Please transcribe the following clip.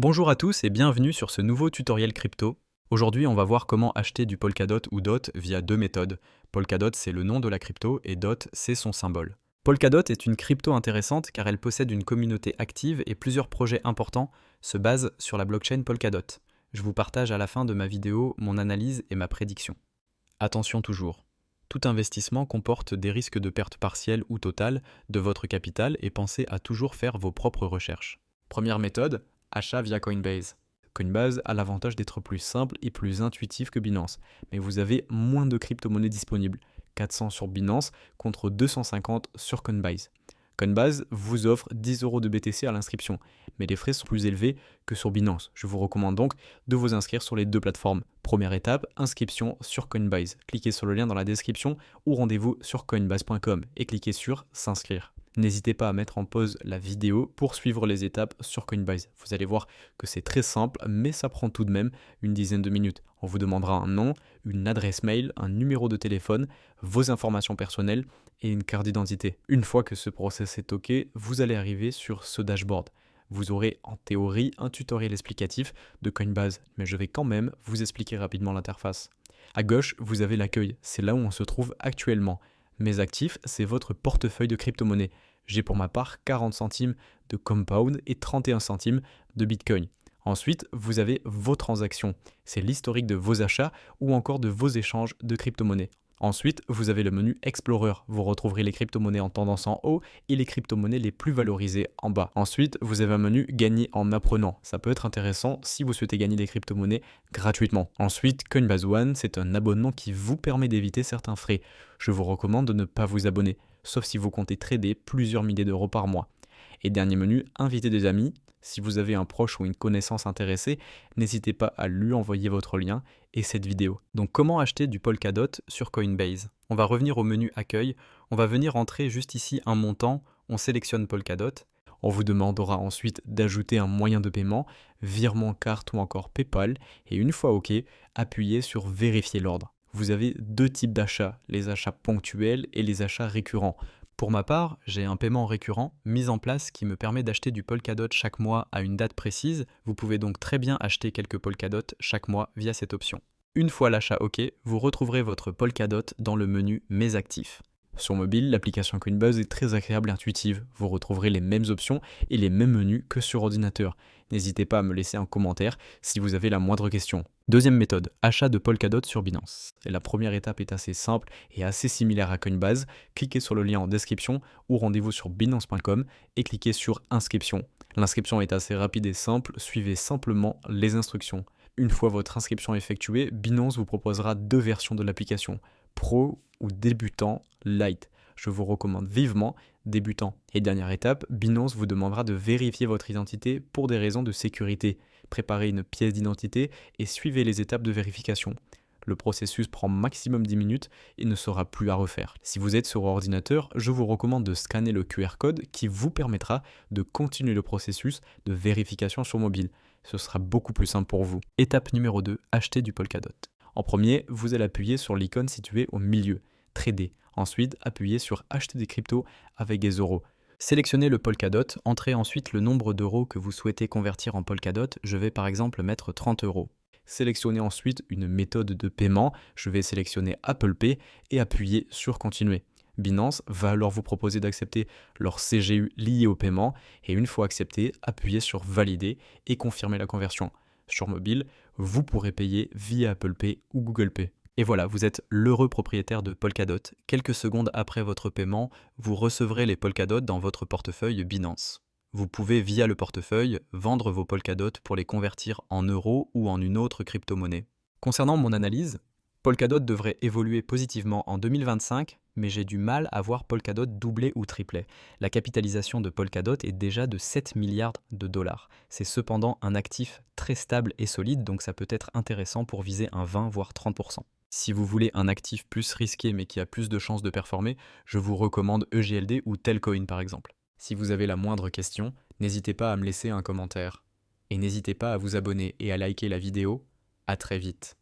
Bonjour à tous et bienvenue sur ce nouveau tutoriel crypto. Aujourd'hui, on va voir comment acheter du Polkadot ou DOT via deux méthodes. Polkadot, c'est le nom de la crypto et DOT, c'est son symbole. Polkadot est une crypto intéressante car elle possède une communauté active et plusieurs projets importants se basent sur la blockchain Polkadot. Je vous partage à la fin de ma vidéo mon analyse et ma prédiction. Attention toujours, tout investissement comporte des risques de perte partielle ou totale de votre capital et pensez à toujours faire vos propres recherches. Première méthode, achat via Coinbase. Coinbase a l'avantage d'être plus simple et plus intuitif que Binance, mais vous avez moins de crypto-monnaies disponibles, 400 sur Binance contre 250 sur Coinbase. Coinbase vous offre 10 € de BTC à l'inscription, mais les frais sont plus élevés que sur Binance. Je vous recommande donc de vous inscrire sur les deux plateformes. Première étape, inscription sur Coinbase. Cliquez sur le lien dans la description ou rendez-vous sur coinbase.com et cliquez sur s'inscrire. N'hésitez pas à mettre en pause la vidéo pour suivre les étapes sur Coinbase. Vous allez voir que c'est très simple, mais ça prend tout de même une dizaine de minutes. On vous demandera un nom, une adresse mail, un numéro de téléphone, vos informations personnelles et une carte d'identité. Une fois que ce process est OK, vous allez arriver sur ce dashboard. Vous aurez en théorie un tutoriel explicatif de Coinbase, mais je vais quand même vous expliquer rapidement l'interface. À gauche, vous avez l'accueil, c'est là où on se trouve actuellement. Mes actifs, c'est votre portefeuille de crypto-monnaie. J'ai pour ma part 40 centimes de Compound et 31 centimes de Bitcoin. Ensuite, vous avez vos transactions. C'est l'historique de vos achats ou encore de vos échanges de crypto-monnaies. Ensuite, vous avez le menu Explorer. Vous retrouverez les crypto-monnaies en tendance en haut et les crypto-monnaies les plus valorisées en bas. Ensuite, vous avez un menu Gagner en apprenant. Ça peut être intéressant si vous souhaitez gagner des crypto-monnaies gratuitement. Ensuite, Coinbase One, c'est un abonnement qui vous permet d'éviter certains frais. Je vous recommande de ne pas vous abonner, sauf si vous comptez trader plusieurs milliers d'euros par mois. Et dernier menu, inviter des amis. Si vous avez un proche ou une connaissance intéressée, n'hésitez pas à lui envoyer votre lien et cette vidéo. Donc comment acheter du Polkadot sur Coinbase? On va revenir au menu accueil, on va venir entrer juste ici un montant, on sélectionne Polkadot. On vous demandera ensuite d'ajouter un moyen de paiement, virement carte ou encore PayPal, et une fois OK, appuyez sur vérifier l'ordre. Vous avez deux types d'achats, les achats ponctuels et les achats récurrents. Pour ma part, j'ai un paiement récurrent mis en place qui me permet d'acheter du Polkadot chaque mois à une date précise. Vous pouvez donc très bien acheter quelques Polkadot chaque mois via cette option. Une fois l'achat OK, vous retrouverez votre Polkadot dans le menu Mes actifs. Sur mobile, l'application Coinbase est très agréable et intuitive. Vous retrouverez les mêmes options et les mêmes menus que sur ordinateur. N'hésitez pas à me laisser un commentaire si vous avez la moindre question. Deuxième méthode, achat de Polkadot sur Binance. Et la première étape est assez simple et assez similaire à Coinbase. Cliquez sur le lien en description ou rendez-vous sur binance.com et cliquez sur inscription. L'inscription est assez rapide et simple, suivez simplement les instructions. Une fois votre inscription effectuée, Binance vous proposera deux versions de l'application, Pro ou débutant light. Je vous recommande vivement débutant. Et dernière étape, Binance vous demandera de vérifier votre identité pour des raisons de sécurité. Préparez une pièce d'identité et suivez les étapes de vérification. Le processus prend maximum 10 minutes et ne sera plus à refaire. Si vous êtes sur ordinateur, je vous recommande de scanner le QR code qui vous permettra de continuer le processus de vérification sur mobile. Ce sera beaucoup plus simple pour vous. Étape numéro 2, acheter du Polkadot. En premier, vous allez appuyer sur l'icône située au milieu, trader. Ensuite, appuyez sur acheter des cryptos avec des euros. Sélectionnez le Polkadot, entrez ensuite le nombre d'euros que vous souhaitez convertir en Polkadot. Je vais par exemple mettre 30 €. Sélectionnez ensuite une méthode de paiement. Je vais sélectionner Apple Pay et appuyer sur continuer. Binance va alors vous proposer d'accepter leur CGU lié au paiement et une fois accepté, appuyez sur valider et confirmer la conversion. Sur mobile, vous pourrez payer via Apple Pay ou Google Pay. Et voilà, vous êtes l'heureux propriétaire de Polkadot. Quelques secondes après votre paiement, vous recevrez les Polkadot dans votre portefeuille Binance. Vous pouvez, via le portefeuille, vendre vos Polkadot pour les convertir en euros ou en une autre crypto-monnaie. Concernant mon analyse, Polkadot devrait évoluer positivement en 2025, mais j'ai du mal à voir Polkadot doubler ou tripler. La capitalisation de Polkadot est déjà de 7 milliards de dollars. C'est cependant un actif très stable et solide, donc ça peut être intéressant pour viser un 20 voire 30%. Si vous voulez un actif plus risqué mais qui a plus de chances de performer, je vous recommande EGLD ou Telcoin par exemple. Si vous avez la moindre question, n'hésitez pas à me laisser un commentaire. Et n'hésitez pas à vous abonner et à liker la vidéo. À très vite.